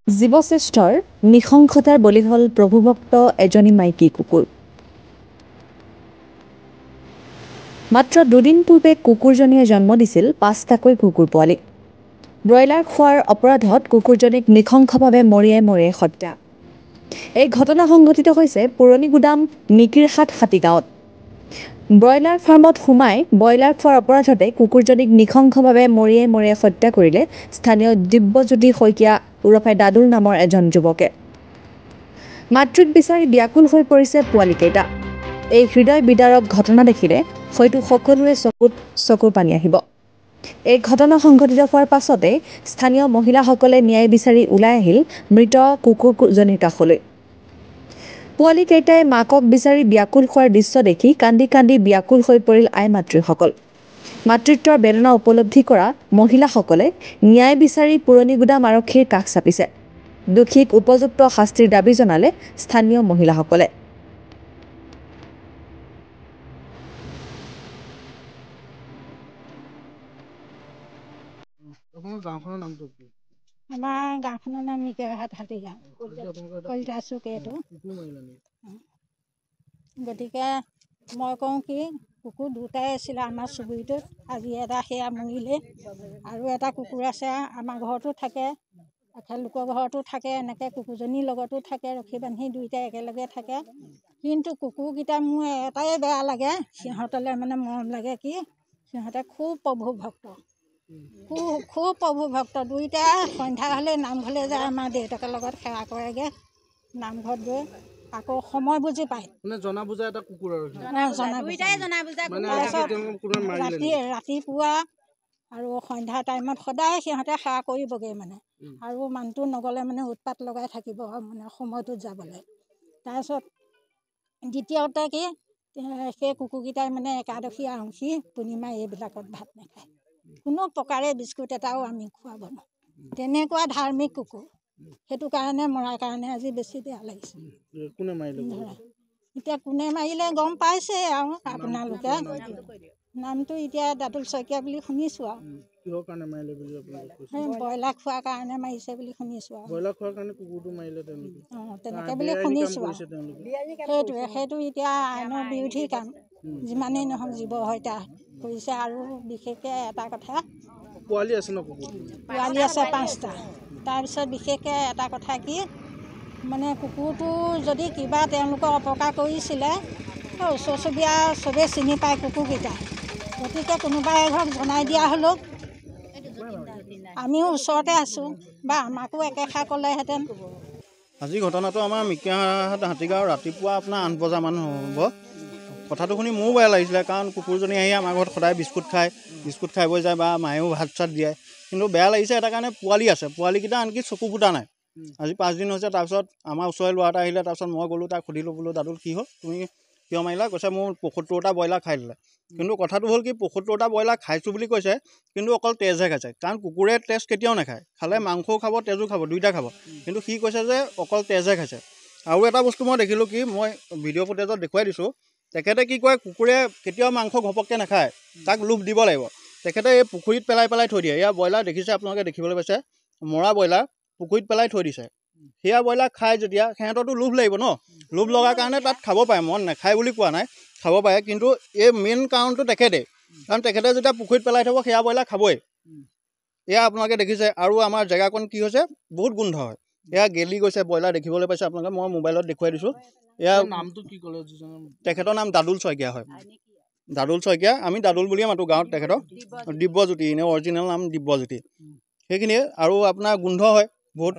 জীৱশ্ৰেষ্ঠৰ নৃশংসতাৰ বলি হ'ল প্ৰভুভক্ত এজনী মাইকী কুকুৰ। মাত্ৰ দুদিন পূৰ্বে কুকুৰজনীয়ে জন্ম দিছিল ৫টাকৈ কুকুৰ পোৱালি। ব্ৰইলাৰ খোৱাৰ অপৰাধত কুকুৰজনীক নৃশংসভাৱে মৰিয়াই হত্যা। এই ঘটনা সংঘটিত হৈছে পুৰণি গুদাম নিকিৰহাট হাতীগাঁৱত। ব্ৰইলাৰ ফাৰ্মত সোমাই ব্ৰইলাৰ খোৱাৰ অপৰাধতে কুকুৰজনীক নৃশংসভাৱে মৰিয়াই হত্যা কৰিলে স্থানীয় দিব্যজ্যোতি শইকীয়া ওৰফে দাদুল নামৰ এজন যুৱকে। মাতৃক বিচাৰি ব্যাকুল হৈ পৰিছে পোৱালিকেইটা। এই হৃদয় বিদাৰক ঘটনা দেখিলে হয়তো সকলোৰে চকুৰ পানী আহিব। এই ঘটনা সংঘটিত হোৱাৰ পাছতে স্থানীয় মহিলাসকলে ন্যায় বিচাৰি ওলাই আহিল মৃত কুকুৰজনীৰ কাষলৈ। পোৱালিকেইটাই মাকক বিচাৰি ব্যাকুল হোৱাৰ দৃশ্য দেখি কান্দি কান্দি ব্যাকুল হৈ পৰিল আই মাতৃসকল। মাতৃত্বৰ বেদনা উপলব্ধি কৰা মহিলাসকলে ন্যায় বিচাৰি পুৰণি গুদাম আৰক্ষীৰ কাষ চাপিছে। দোষীক উপযুক্ত শাস্তিৰ দাবী জনালে স্থানীয় মহিলাসকলে। আমাৰ গাঁওখনৰ নাম নিকিৰহাট হাতীগাঁও, কলিতা চুক এইটো। গতিকে মই কওঁ কি, কুকুৰ দুটাই আছিলে আমাৰ চুবুৰীটোত, আজি এটা সেয়া মৰিলে। আৰু এটা কুকুৰ আছে আমাৰ ঘৰতো থাকে, লোকৰ ঘৰতো থাকে, এনেকৈ কুকুৰজনীৰ লগতো থাকে, ৰখি বান্ধি দুইটাই একেলগে থাকে। কিন্তু কুকুৰকেইটা মোৰ এটাই বেয়া লাগে, সিহঁতলৈ মানে মৰম লাগে কি, সিহঁতে খুব প্ৰভু ভক্ত, খুব প্ৰভু ভক্ত। দুইটাই সন্ধ্যা হ'লে নামঘৰলৈ যায়, আমাৰ দেউতাকৰ লগত সেৱা কৰেগৈ নামঘৰত গৈ। আকৌ সময় বুজি পায়, ৰাতিপুৱা আৰু সন্ধ্যা টাইমত সদায় সিহঁতে সেৱা কৰিবগৈ মানে। আৰু মানুহটো নগ'লে মানে উৎপাত লগাই থাকিব মানে সময়টোত যাবলৈ। তাৰপিছত দ্বিতীয়তে কি, সেই কুকুৰকেইটাই মানে একাদশী আউসী পূৰ্ণিমা এইবিলাকত ভাত নাখায়, কোনো প্ৰকাৰে বিস্কুট এটাও আমি খুৱাব নোৱাৰোঁ। তেনেকুৱা ধাৰ্মিক কুকুৰ, সেইটো কাৰণে মৰাৰ কাৰণে আজি বেছি বেয়া লাগিছে। এতিয়া কোনে মাৰিলে গম পাইছে আৰু আপোনালোকে। নামটো এতিয়া দাদুল শইকীয়া বুলি শুনিছোঁ আৰু। ব্ৰইলাৰ খোৱাৰ কাৰণে মাৰিছে বুলি শুনিছোঁ আৰু। তেনেকৈ বুলি শুনিছোঁ আৰু। সেইটো এতিয়া আইনৰ বিৰোধী কাম, যিমানেই নহওক জীৱ হত্যা কৰিছে। আৰু বিশেষকৈ এটা কথা, পোৱালি আছে 5টা। তাৰপিছত বিশেষকৈ এটা কথা কি, মানে কুকুৰটো যদি কিবা তেওঁলোকৰ অপকাৰ কৰিছিলে, ওচৰ চুবুৰীয়া চবেই চিনি পায় কুকুৰকেইটা। গতিকে কোনোবা এঘৰক জনাই দিয়া হ'লেও, আমিও ওচৰতে আছোঁ বা আমাকো একেষাৰ ক'লেহেঁতেন। আজি ঘটনাটো আমাৰ নিকিৰহাট হাতীগাঁও ৰাতিপুৱা আপোনাৰ 8 বজামান হ'ব। কথাটো শুনি মোৰো বেয়া লাগিছিলে, কাৰণ কুকুৰজনী আহি আমাৰ ঘৰত সদায় বিস্কুট খাই বৈ যায় বা মায়েও ভাত চাত দিয়ে। কিন্তু বেয়া লাগিছে এটা কাৰণে, পোৱালি আছে, পোৱালিকেইটা আনকি চকু ফুটা নাই। আজি 5 দিন হৈছে। তাৰপিছত আমাৰ ওচৰৰে ল'ৰা এটা আহিলে, তাৰপিছত মই গ'লোঁ, তাক সুধিলোঁ, বোলো দাদুল কি হ'ল, তুমি কিয় মাৰিলা? কৈছে মোৰ 75টা ব্ৰইলাৰ খাই দিলে। কিন্তু কথাটো হ'ল কি, 75টা ব্ৰইলাৰ খাইছোঁ বুলি কৈছে, কিন্তু অকল তেজহে খাইছে। কাৰণ কুকুৰে তেজ কেতিয়াও নাখায়, খালে মাংসও খাব তেজো খাব, দুইটা খাব। কিন্তু সি কৈছে যে অকল তেজহে খাইছে। আৰু এটা বস্তু মই দেখিলোঁ কি, মই ভিডিঅ' ফুটেজত দেখুৱাই দিছোঁ, তেখেতে কি কয়, কুকুৰে কেতিয়াও মাংস ঘপককৈ নাখায়, তাক লোভ দিব লাগিব। তেখেতে এই পুখুৰীত পেলাই থৈ দিয়ে। এয়া ব্ৰইলাৰ দেখিছে, আপোনালোকে দেখিবলৈ পাইছে, মৰা ব্ৰইলাৰ পুখুৰীত পেলাই থৈ দিছে। সেয়া ব্ৰইলাৰ খায় যেতিয়া, সিহঁতৰতো লোভ লাগিব ন, লোভ লগাৰ কাৰণে তাত খাব পাৰে, মন নাখায় বুলি কোৱা নাই, খাব পাৰে। কিন্তু এই মেইন কাৰণটো তেখেতে, কাৰণ তেখেতে যেতিয়া পুখুৰীত পেলাই থ'ব, সেয়া ব্ৰইলাৰ খাবই। এয়া আপোনালোকে দেখিছে। আৰু আমাৰ জেগাকণ কি হৈছে, বহুত গোন্ধ হয়। এয়া গেলি গৈছে ব্ৰইলাৰ, দেখিবলৈ পাইছে আপোনালোকে, মই মোবাইলত দেখুৱাই দিছোঁ। এয়া নামটো কি ক'লে? তেখেতৰ নাম দাদুল শইকীয়া হয়, দাদুল শইকীয়া। আমি দাদুল বুলিয়ে মাতোঁ গাঁৱত তেখেতক। দিব্যজ্যোতি, এনেই অৰিজিনেল নাম দিব্যজ্যোতি। সেইখিনিয়ে। আৰু আপোনাৰ গোন্ধ হয় বহুত।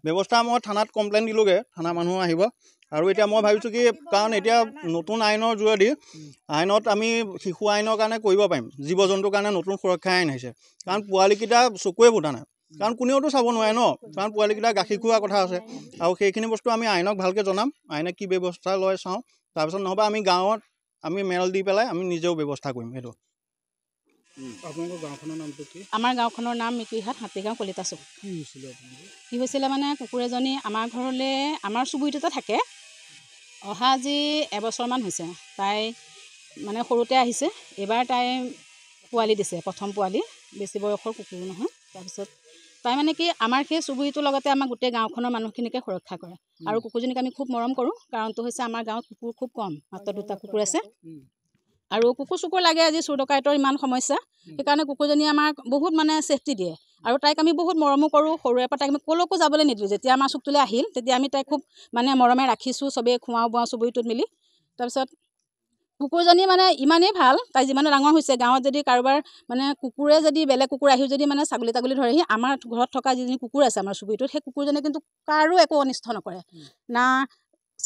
ব্যৱস্থা মই থানাত কমপ্লেইন দিলোঁগৈ, থানা মানুহ আহিব। আৰু এতিয়া মই ভাবিছোঁ কি, কাৰণ এতিয়া নতুন আইনৰ যোগেদি, আইনত আমি শিশু আইনৰ কাৰণে কৰিব পাৰিম, জীৱ জন্তুৰ কাৰণে নতুন সুৰক্ষা আইন আহিছে। কাৰণ পোৱালিকেইটা চকুৱে ফুটা নাই, কাৰণ কোনেওতো চাব নোৱাৰে ন, কাৰণ পোৱালিকেইটা গাখীৰ খোৱাৰ কথা আছে। আৰু সেইখিনি বস্তু আমি আইনক ভালকৈ জনাম, আইনে কি ব্যৱস্থা লয় চাওঁ। তাৰপিছত নহ'বা আমি গাঁৱত আমি মেল দি পেলাই আমি নিজেও ব্যৱস্থা কৰিম। সেইটো আপোনালোকৰ গাঁওখনৰ নামটো কি? আমাৰ গাঁওখনৰ নাম নিকিৰহাট হাতীগাঁও, কলিতা চুক। কি হৈছিলে মানে, কুকুৰ এজনী আমাৰ ঘৰলৈ, আমাৰ চুবুৰীটোতে থাকে, অহা আজি এবছৰমান হৈছে। তাই মানে সৰুতে আহিছে, এইবাৰ তাই পোৱালি দিছে, প্ৰথম পোৱালি, বেছি বয়সৰ কুকুৰ নহয়। তাৰপিছত তাই মানে কি আমাৰ সেই চুবুৰীটোৰ লগতে আমাৰ গোটেই গাঁওখনৰ মানুহখিনিকে সুৰক্ষা কৰে আৰু কুকুৰজনীক আমি খুব মৰম কৰোঁ কাৰণটো হৈছে আমাৰ গাঁৱত কুকুৰ খুব কম মাত্ৰ 2টা কুকুৰ আছে আৰু কুকুৰ চুকুৰ লাগে আজি চোৰ ডকাইতৰ ইমান সমস্যা সেইকাৰণে কুকুৰজনী আমাক বহুত মানে ছেফটি দিয়ে আৰু তাইক আমি বহুত মৰমো কৰোঁ সৰুৰে পৰা তাইক আমি ক'লৈকো যাবলৈ নিদিলোঁ যেতিয়া আমাৰ চুকটোলৈ আহিল তেতিয়া আমি তাইক খুব মানে মৰমে ৰাখিছোঁ চবেই খুৱাওঁ বোৱাওঁ চুবুৰীটোত মিলি তাৰপিছত কুকুৰজনী মানে ইমানেই ভাল তাই যিমানে ডাঙৰ হৈছে গাঁৱত যদি কাৰোবাৰ মানে কুকুৰে যদি বেলেগ কুকুৰ আহি যদি মানে ছাগলী তাগলী ধৰেহি আমাৰ ঘৰত থকা যিজনী কুকুৰ আছে আমাৰ চুবুৰীটোত সেই কুকুৰজনীয়ে কিন্তু কাৰো একো অনিষ্ট নকৰে না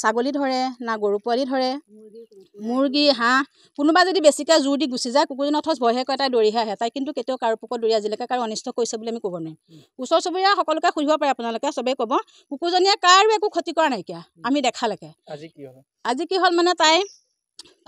ছাগলী ধৰে না গৰু পোৱালি ধৰে মুৰ্গী হাঁহ কোনোবা যদি বেছিকৈ জোৰ দি গুচি যায় কুকুৰজনী অথচ ভয়হে কৰে তাই দৌৰিহে আহে তাই কিন্তু কেতিয়াও কাৰো পকৰত দৌৰি আজিলৈকে কাৰো অনিষ্ট কৰিছে বুলি আমি ক'ব নোৱাৰিম ওচৰ চুবুৰীয়া সকলোকে সুধিব পাৰে আপোনালোকে চবেই ক'ব কুকুৰজনীয়ে কাৰো একো ক্ষতি কৰা নাইকিয়া আমি দেখালৈকে আজি কি হ'ল মানে তাই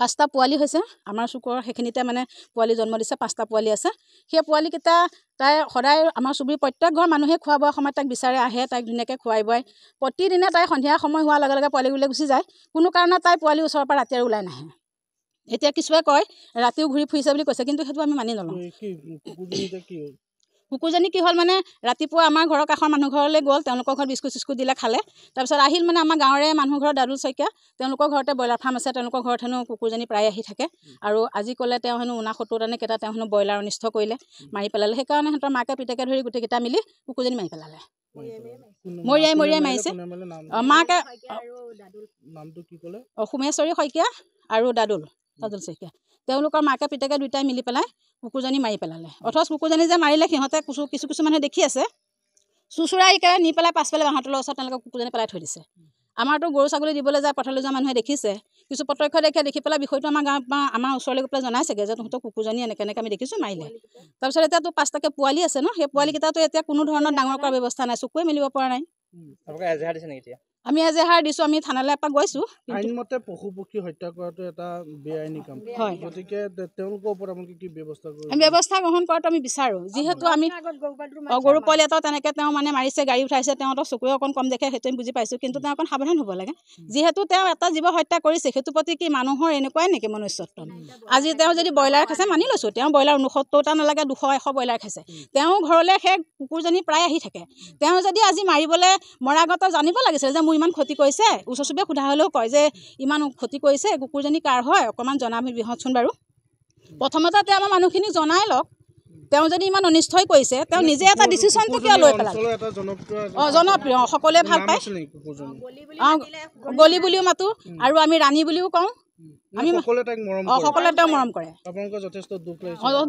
5টা পোৱালি হৈছে আমাৰ চুকৰ সেইখিনিতে মানে পোৱালি জন্ম দিছে 5টা পোৱালি আছে সেই পোৱালিকেইটা তাই সদায় আমাৰ চুবুৰীৰ প্ৰত্যেক ঘৰ মানুহে খোৱা বোৱা সময়ত তাইক বিচাৰে আহে তাইক ধুনীয়াকৈ খুৱাই বুৱাই প্ৰতিদিনে তাই সন্ধিয়া সময় হোৱাৰ লগে লগে পোৱালিবিলাক গুচি যায় কোনো কাৰণত তাই পোৱালি ওচৰৰ পৰা ৰাতি আৰু ওলাই নাহে এতিয়া কিছুৱে কয় ৰাতিও ঘূৰি ফুৰিছে বুলি কৈছে কিন্তু সেইটো আমি মানি নলওঁ কুকুৰজনী কি হ'ল মানে ৰাতিপুৱা আমাৰ ঘৰৰ কাষৰ মানুহ ঘৰলৈ গ'ল তেওঁলোকৰ ঘৰত বিস্কুট চিস্কুট দিলে খালে তাৰপিছত আহিল মানে আমাৰ গাঁৱৰে মানুহ ঘৰৰ দাদুল শইকীয়া তেওঁলোকৰ ঘৰতে ব্ৰইলাৰ ফাৰ্ম আছে তেওঁলোকৰ ঘৰত হেনো কুকুৰজনী প্ৰায় আহি থাকে আৰু আজি ক'লে তেওঁ হেনো 69টা নে কেইটা তেওঁ হেনো ব্ৰইলাৰ অনিষ্ট কৰিলে মাৰি পেলালে সেইকাৰণে সিহঁতৰ মাকে পিতেকে ধৰি গোটেইকেইটা মিলি কুকুৰজনী মাৰি পেলালে মৰিয়াই মাৰিছে মাকে সোমেশ্বৰী শইকীয়া আৰু দাদুল শইকীয়া তেওঁলোকৰ মাকে পিতেকে দুয়োটাই মিলি পেলাই কুকুৰজনী মাৰি পেলালে অথচ কুকুৰজনী যে মাৰিলে সিহঁতে কিছু মানুহে দেখি আছে চুচুৰাইকে নি পেলাই পাছফালে বাহঁতৰ ওচৰত তেওঁলোকে কুকুৰজনী পেলাই থৈ দিছে আমাৰতো গৰু ছাগলী দিবলৈ যায় পথাৰলৈ যোৱা মানুহে দেখিছে কিছু প্ৰত্যক্ষ দেখি পেলাই বিষয়টো আমাৰ গাঁৱত বা আমাৰ ওচৰলৈ গৈ পেলাই জনাইছেগৈ যে তহঁতৰ কুকুৰজনী এনেকৈ আমি দেখিছোঁ মাৰিলে তাৰপিছত এতিয়াতো 5টাকৈ পোৱালি আছে ন সেই পোৱালিকেইটাতো এতিয়া কোনো ধৰণৰ ডাঙৰ কৰাৰ ব্যৱস্থা নাই চকুৱে মেলিব পৰা নাই আমি এজেহাৰ দিছোঁ আমি থানালৈ এপাক গৈছোঁ আইনমতে পশু পক্ষী হত্যা কৰাটো এটা বেআইনী কাম হয় গতিকে তেওঁলোকৰ ওপৰত আপোনালোকে কি ব্যৱস্থা কৰিব আমি ব্যৱস্থা গ্ৰহণ কৰাটো আমি বিচাৰোঁ যিহেতু আমি গৰু পোৱালি এটা তেনেকৈ তেওঁ মানে মাৰিছে গাড়ী উঠাইছে তেওঁতো চকুৱে অকণ কম দেখে সেইটো আমি বুজি পাইছোঁ কিন্তু তেওঁ অকণ সাৱধান হ'ব লাগে যিহেতু তেওঁ এটা জীৱ হত্যা কৰিছে সেইটোৰ প্ৰতি কি মানুহৰ এনেকুৱাই নেকি মনুষ্যত্ব আজি তেওঁ যদি ব্ৰইলাৰ খাইছে মানি লৈছোঁ তেওঁ ব্ৰইলাৰ 69টা নালাগে 200-100 ব্ৰইলাৰ খাইছে তেওঁ ঘৰলৈ সেই কুকুৰজনী প্ৰায় আহি থাকে তেওঁ যদি আজি মাৰিবলৈ মৰাৰ আগতে জানিব লাগিছিল যে মোৰ ইমান ক্ষতি কৰিছে ওচৰ চুবুৰীয়ে সোধা হ'লেও কয় যে ইমান ক্ষতি কৰিছে কুকুৰজনী কাৰ হয় অকণমান জনাবি বিহতচোন বাৰু প্ৰথমতে তেওঁ আমাৰ মানুহখিনিক জনাই লওক তেওঁ যদি ইমান অনিষ্টই কৰিছে তেওঁ নিজে এটা ডিচিশ্যনটো কিয় লৈ পেলালে জনপ্ৰিয় সকলোৱে ভাল পায় গলি বুলিও মাতো আৰু আমি ৰাণী বুলিও কওঁ আমি সকলোৱে তেওঁ মৰম কৰে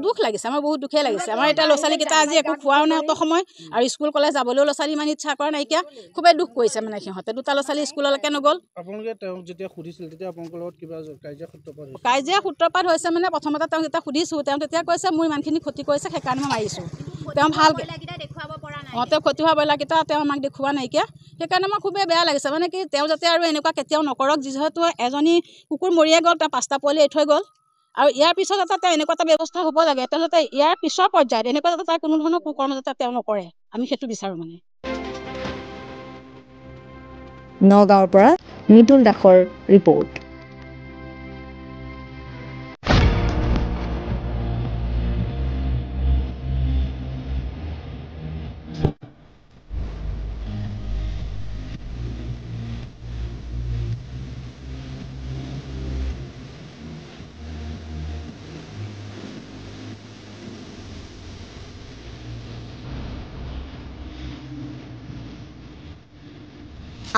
দুখ লাগিছে আমাৰ বহুত দুখেই লাগিছে আমাৰ এতিয়া ল'ৰা ছোৱালীকেইটা আজি একো খোৱাও নাই অত সময় আৰু স্কুল কলেজ যাবলৈও ল'ৰা ছোৱালী ইমান ইচ্ছা কৰা নাইকিয়া খুবেই দুখ কৰিছে মানে সিহঁতে 2টা ল'ৰা ছোৱালী স্কুললৈকে নগ'ল কাজিয়া সূত্ৰপাত হৈছে মানে প্ৰথমতে তেওঁক যেতিয়া সুধিছোঁ তেওঁ তেতিয়া কৈছে মোৰ ইমানখিনি ক্ষতি কৰিছে সেইকাৰণে মই মাৰিছোঁ তেওঁ ভালকৈ তেওঁ ক্ষতি হোৱা ব্ৰইলাৰকেইটা তেওঁ আমাক দেখুওৱা নাইকিয়া সেইকাৰণে আমাৰ খুবেই বেয়া লাগিছে মানে কি তেওঁ যাতে আৰু এনেকুৱা কেতিয়াও নকৰক যিহেতু এজনী কুকুৰ মৰিয়ে গ'ল তেওঁ 5টা পোৱালি এৰি থৈ গ'ল আৰু ইয়াৰ পিছত যাতে তেওঁ এনেকুৱা এটা ব্যৱস্থা হ'ব লাগে তেওঁ যাতে ইয়াৰ পিছৰ পৰ্যায়ত এনেকুৱা যাতে তাৰ কোনো ধৰণৰ কুকৰ্ম যাতে তেওঁ নকৰে আমি সেইটো বিচাৰোঁ মানে নগাঁৱৰ পৰা মৃদুল দাসৰ ৰিপৰ্ট।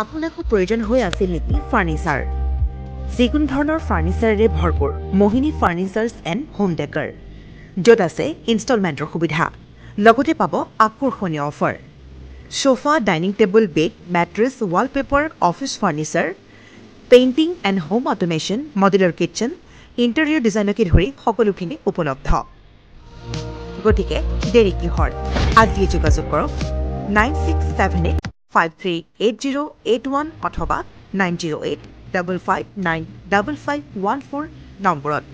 আপোনাকো প্ৰয়োজন হৈ আছিল নেকি ফাৰ্নিচাৰ যিকোনো ধৰণৰ ফাৰ্নিচাৰেৰে ভৰপূৰ মোহিনী ফাৰ্নিচাৰ্ছ এণ্ড হোম ডেকাৰ য'ত আছে ইনষ্টলমেণ্টৰ সুবিধা লগতে পাব আকৰ্ষণীয় offer sofa dining table bed mattress wallpaper office furniture painting and home automation modular kitchen interior ডিজাইনকে ধৰি সকলোখিনি উপলব্ধ গতিকে দেৰি কিহৰ আজিয়ে যোগাযোগ কৰক 9678538081 অথবা 9085595514 নম্বৰত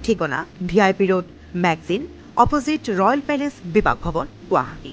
ঠিকনা VIP road magazine opposite royal palace বিভাগ ভৱন গুৱাহাটী